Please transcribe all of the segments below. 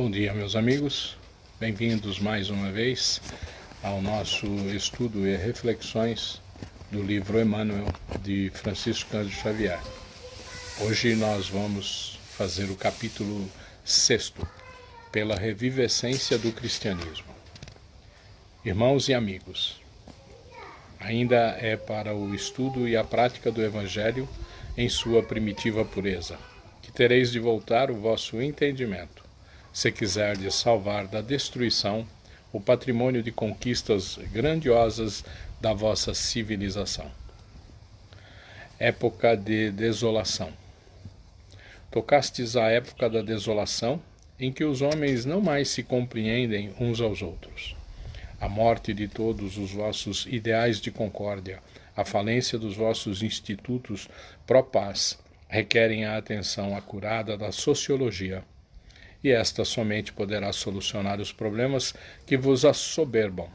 Bom dia, meus amigos. Bem-vindos mais uma vez ao nosso estudo e reflexões do livro Emmanuel, de Francisco Cândido Xavier. Hoje nós vamos fazer o capítulo 6, pela revivescência do cristianismo. Irmãos e amigos, ainda é para o estudo e a prática do Evangelho em sua primitiva pureza, que tereis de voltar o vosso entendimento, se quiserdes salvar da destruição o patrimônio de conquistas grandiosas da vossa civilização. Época de desolação. Tocastes a época da desolação, em que os homens não mais se compreendem uns aos outros. A morte de todos os vossos ideais de concórdia, a falência dos vossos institutos pró-paz, requerem a atenção acurada da sociologia, e esta somente poderá solucionar os problemas que vos assoberbam,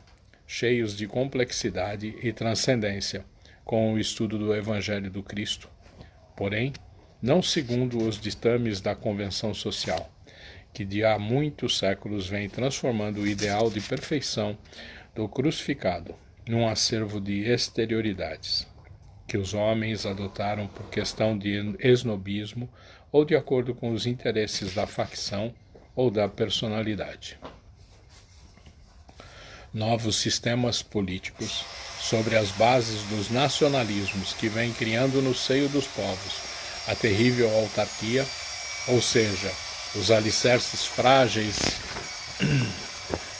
cheios de complexidade e transcendência, com o estudo do Evangelho do Cristo. Porém, não segundo os ditames da convenção social, que de há muitos séculos vem transformando o ideal de perfeição do crucificado num acervo de exterioridades, que os homens adotaram por questão de esnobismo ou de acordo com os interesses da facção ou da personalidade. Novos sistemas políticos, sobre as bases dos nacionalismos que vem criando no seio dos povos a terrível autarquia, ou seja, os alicerces frágeis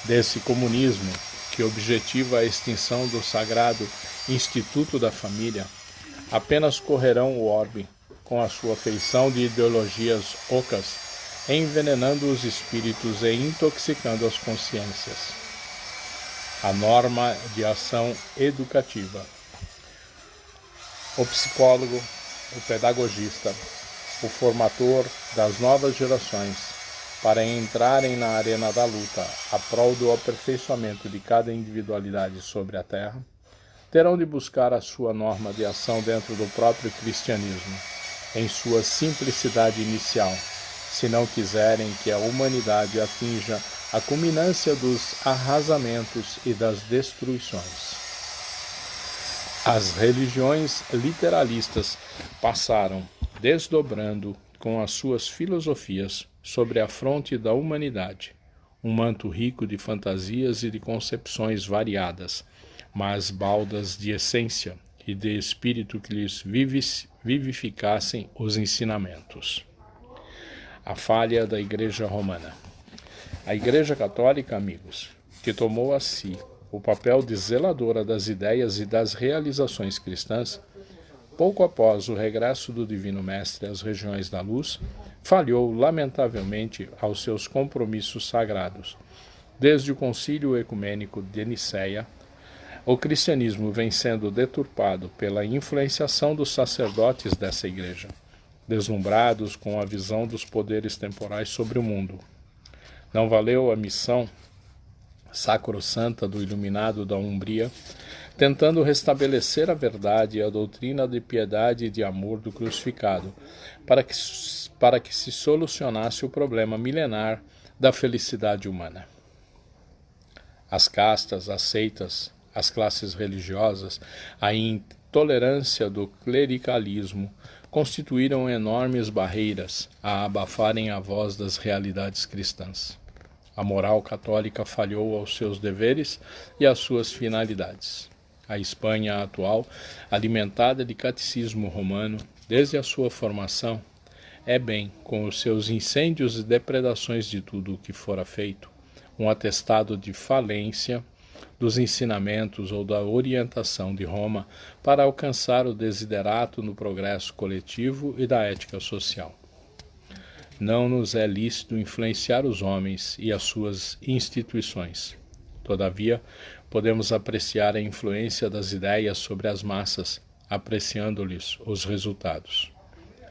desse comunismo que objetiva a extinção do sagrado Instituto da Família, apenas correrão o orbe com a sua feição de ideologias ocas, envenenando os espíritos e intoxicando as consciências. A norma de ação educativa. O psicólogo, o pedagogista, o formador das novas gerações, para entrarem na arena da luta a prol do aperfeiçoamento de cada individualidade sobre a terra, terão de buscar a sua norma de ação dentro do próprio cristianismo, em sua simplicidade inicial, se não quiserem que a humanidade atinja a culminância dos arrasamentos e das destruições. As religiões literalistas passaram, desdobrando com as suas filosofias sobre a fronte da humanidade, um manto rico de fantasias e de concepções variadas, mas baldas de essência e de espírito que lhes vivificassem os ensinamentos. A falha da Igreja Romana. A Igreja Católica, amigos, que tomou a si o papel de zeladora das ideias e das realizações cristãs, pouco após o regresso do Divino Mestre às regiões da luz, falhou lamentavelmente aos seus compromissos sagrados. Desde o Concílio Ecumênico de Nicéia, o cristianismo vem sendo deturpado pela influenciação dos sacerdotes dessa igreja, deslumbrados com a visão dos poderes temporais sobre o mundo. Não valeu a missão sacrossanta do iluminado da Umbria, tentando restabelecer a verdade e a doutrina de piedade e de amor do crucificado, para que se solucionasse o problema milenar da felicidade humana. As castas, as seitas, as classes religiosas, a intolerância do clericalismo constituíram enormes barreiras a abafarem a voz das realidades cristãs. A moral católica falhou aos seus deveres e às suas finalidades. A Espanha atual, alimentada de catecismo romano desde a sua formação, é bem, com os seus incêndios e depredações de tudo o que fora feito, um atestado de falência dos ensinamentos ou da orientação de Roma para alcançar o desiderato no progresso coletivo e da ética social. Não nos é lícito influenciar os homens e as suas instituições. Todavia, podemos apreciar a influência das ideias sobre as massas, apreciando-lhes os resultados.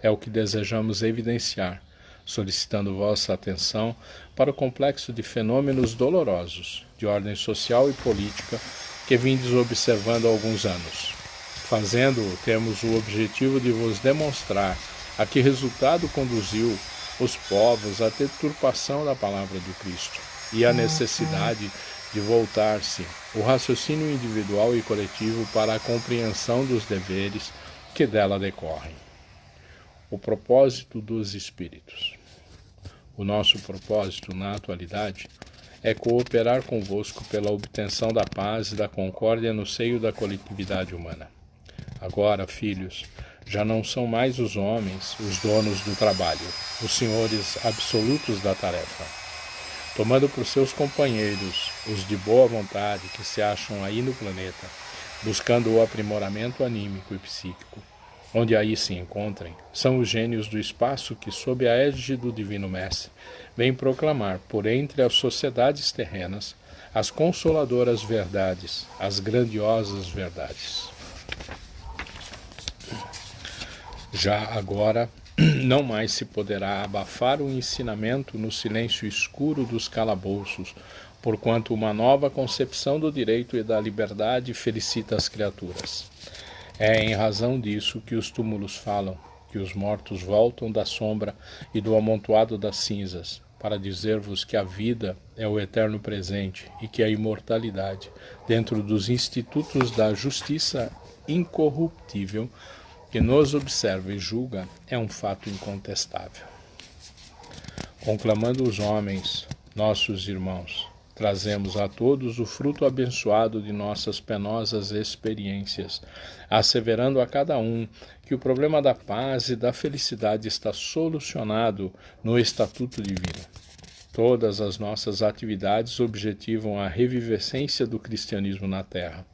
É o que desejamos evidenciar, solicitando vossa atenção para o complexo de fenômenos dolorosos, de ordem social e política, que vindes observando há alguns anos. Fazendo-o, temos o objetivo de vos demonstrar a que resultado conduziu os povos a deturpação da palavra do Cristo e a necessidade de voltar-se o raciocínio individual e coletivo para a compreensão dos deveres que dela decorrem. O propósito dos espíritos. O nosso propósito na atualidade é cooperar convosco pela obtenção da paz e da concórdia no seio da coletividade humana. Agora, filhos, já não são mais os homens os donos do trabalho, os senhores absolutos da tarefa. Tomando por seus companheiros os de boa vontade que se acham aí no planeta, buscando o aprimoramento anímico e psíquico, onde aí se encontrem, são os gênios do espaço que, sob a égide do Divino Mestre, vêm proclamar por entre as sociedades terrenas as consoladoras verdades, as grandiosas verdades. Já agora, não mais se poderá abafar o ensinamento no silêncio escuro dos calabouços, porquanto uma nova concepção do direito e da liberdade felicita as criaturas. É em razão disso que os túmulos falam, que os mortos voltam da sombra e do amontoado das cinzas, para dizer-vos que a vida é o eterno presente e que a imortalidade, dentro dos institutos da justiça incorruptível, que nos observa e julga, é um fato incontestável. Conclamando os homens, nossos irmãos, trazemos a todos o fruto abençoado de nossas penosas experiências, asseverando a cada um que o problema da paz e da felicidade está solucionado no Estatuto Divino. Todas as nossas atividades objetivam a revivescência do cristianismo na Terra,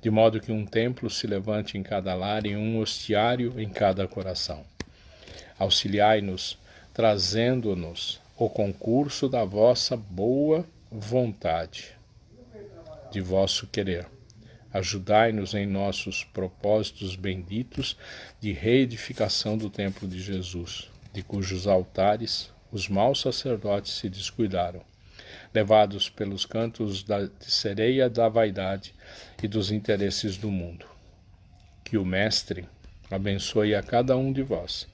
de modo que um templo se levante em cada lar e um hostiário em cada coração. Auxiliai-nos, trazendo-nos o concurso da vossa boa vontade, de vosso querer. Ajudai-nos em nossos propósitos benditos de reedificação do templo de Jesus, de cujos altares os maus sacerdotes se descuidaram, levados pelos cantos de sereia da vaidade e dos interesses do mundo. Que o Mestre abençoe a cada um de vós,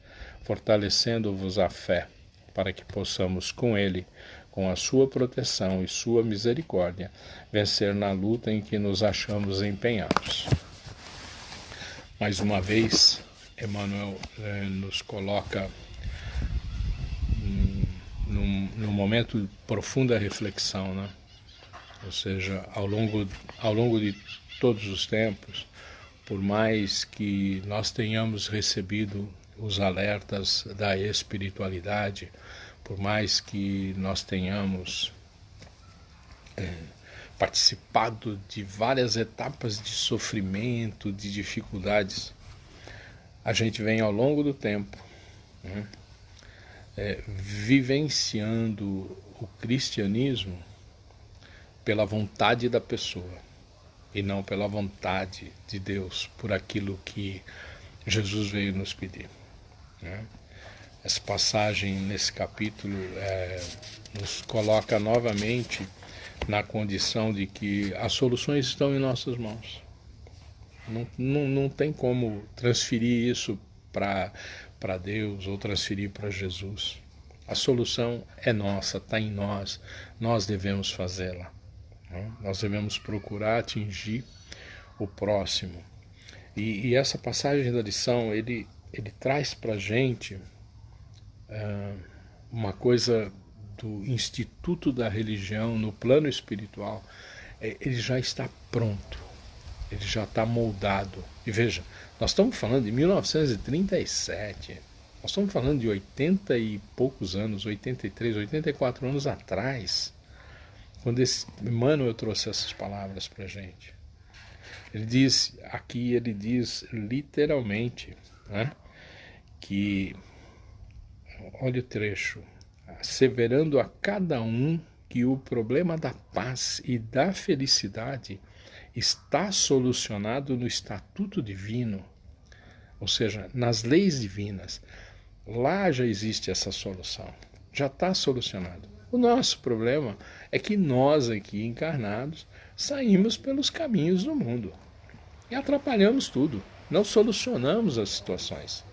fortalecendo-vos a fé, para que possamos com ele, com a sua proteção e sua misericórdia, vencer na luta em que nos achamos empenhados. Mais uma vez, Emmanuel nos coloca num momento de profunda reflexão, né? Ou seja, ao longo de todos os tempos, por mais que nós tenhamos recebido os alertas da espiritualidade, por mais que nós tenhamos participado de várias etapas de sofrimento, de dificuldades, a gente vem ao longo do tempo, né, vivenciando o cristianismo pela vontade da pessoa e não pela vontade de Deus, por aquilo que Jesus veio nos pedir, né? Essa passagem nesse capítulo nos coloca novamente na condição de que as soluções estão em nossas mãos. Não tem como transferir isso para Deus ou transferir para Jesus. A solução é nossa, está em nós, nós devemos fazê-la. Nós devemos procurar atingir o próximo. E essa passagem da lição, ele traz para a gente uma coisa do Instituto da Religião no plano espiritual. Ele já está pronto, ele já está moldado. E veja, nós estamos falando de 1937, nós estamos falando de 80 e poucos anos, 83, 84 anos atrás, quando esse Emmanuel trouxe essas palavras para a gente. Ele diz literalmente, né, que, olha o trecho, asseverando a cada um que o problema da paz e da felicidade está solucionado no Estatuto Divino, ou seja, nas leis divinas. Lá já existe essa solução, já está solucionado. O nosso problema é que nós aqui encarnados saímos pelos caminhos do mundo e atrapalhamos tudo, não solucionamos as situações.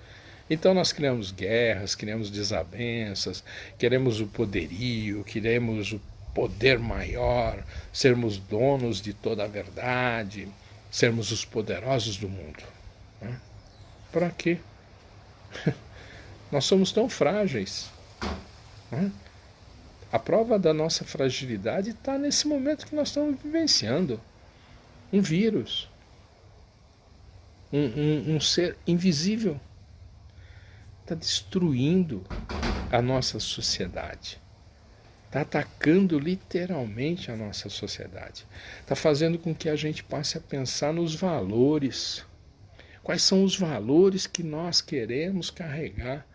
Então nós criamos guerras, criamos desavenças, queremos o poderio, queremos o poder maior, sermos donos de toda a verdade, sermos os poderosos do mundo. Né? Para quê? Nós somos tão frágeis. Né? A prova da nossa fragilidade está nesse momento que nós estamos vivenciando. Um vírus. Um ser invisível. Está destruindo a nossa sociedade. Está atacando literalmente a nossa sociedade. Está fazendo com que a gente passe a pensar nos valores. Quais são os valores que nós queremos carregar?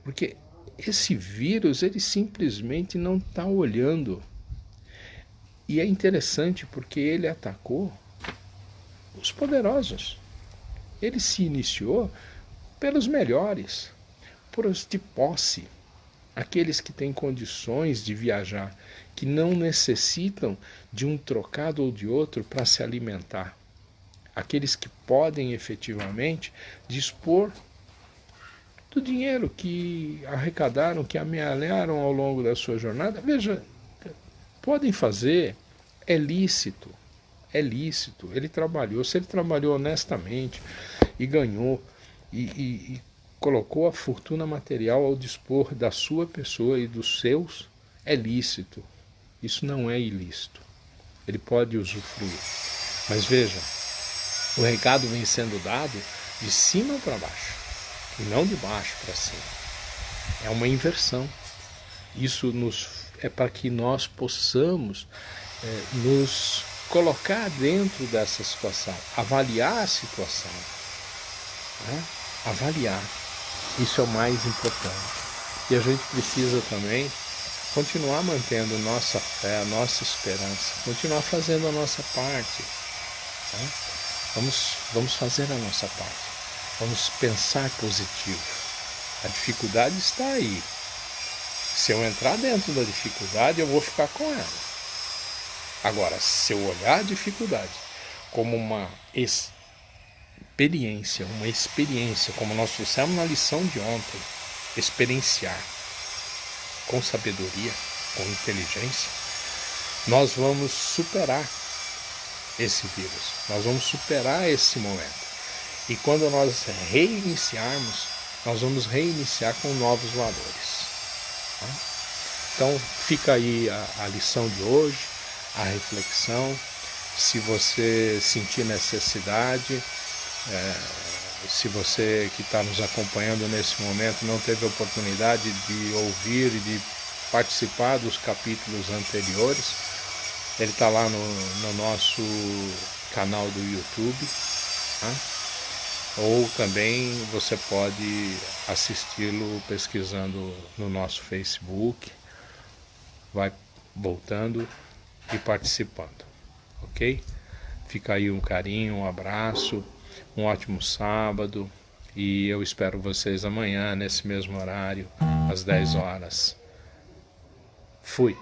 Porque esse vírus, ele simplesmente não está olhando. E é interessante porque ele atacou os poderosos. Ele se iniciou pelos melhores, por os de posse, aqueles que têm condições de viajar, que não necessitam de um trocado ou de outro para se alimentar. Aqueles que podem efetivamente dispor do dinheiro que arrecadaram, que amealharam ao longo da sua jornada. Veja, podem fazer, é lícito, ele trabalhou, se ele trabalhou honestamente e ganhou e colocou a fortuna material ao dispor da sua pessoa e dos seus, é lícito, isso não é ilícito, ele pode usufruir. Mas veja, o recado vem sendo dado de cima para baixo, e não de baixo para cima. É uma inversão. Isso é para que nós possamos nos colocar dentro dessa situação, avaliar a situação. Né? Avaliar. Isso é o mais importante. E a gente precisa também continuar mantendo nossa fé, nossa esperança, continuar fazendo a nossa parte. Né? Vamos fazer a nossa parte. Vamos pensar positivo. A dificuldade está aí. Se eu entrar dentro da dificuldade, eu vou ficar com ela. Agora, se eu olhar a dificuldade como uma experiência, como nós fizemos na lição de ontem, experienciar com sabedoria, com inteligência, nós vamos superar esse vírus, nós vamos superar esse momento. E quando nós reiniciarmos, nós vamos reiniciar com novos valores. Tá? Então fica aí a lição de hoje, a reflexão. Se você sentir necessidade, se você que está nos acompanhando nesse momento não teve a oportunidade de ouvir e de participar dos capítulos anteriores, ele está lá no nosso canal do YouTube, tá? Ou também você pode assisti-lo pesquisando no nosso Facebook, vai voltando e participando, ok? Fica aí um carinho, um abraço, um ótimo sábado e eu espero vocês amanhã nesse mesmo horário, às 10 horas. Fui!